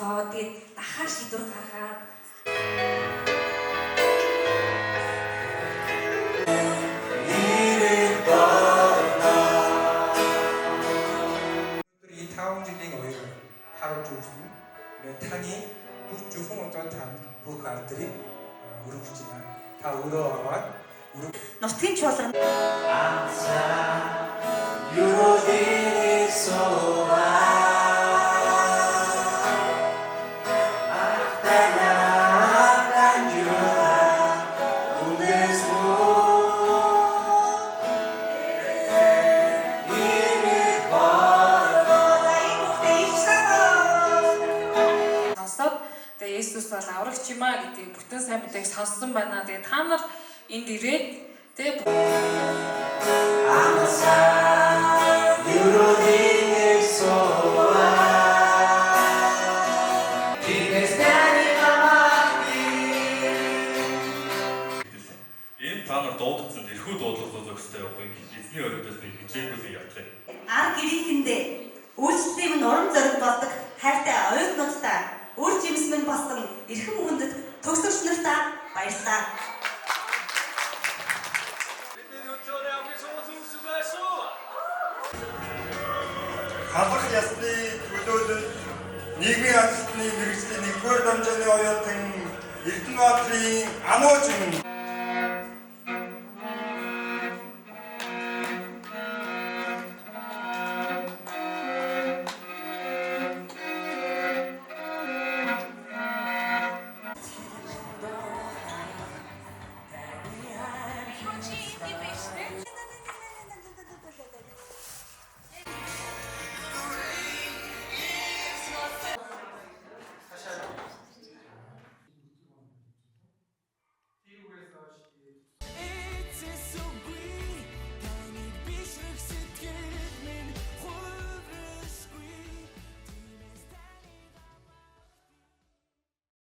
болгоод тэгээд дахаар шийдвэр гаргаад 이 다음 жилийн 오해를 하루 주우스는 탄이 주홍 어떤 단 부가들이 우르지나 다 울어와 нутгийн чуулганд Тэгээ Есүс бол аврагч юм аа гэдэг бүтэн сайн мэдээг сонссон байна. Тэгээ та нар энд ирээд тэгээ энэ та нар дуудсан тэрхүү дуудлага зохистой явахыг эзний өрөөдөөс нэг хичээгүй явах юм. ар гэрийнхэндээ үйлчлэлийн минь урам зориг болдог хайртай оюутнуудтай үр жимс минь болсон эрхэм хүндэт төгсөгч нартаа баярлалаа. Халах ясны төлөөлөл нийгмийн ажилтны мэргэжлийн 1-р дамжааны оюутан Эрдэнэбаатрын Ануучин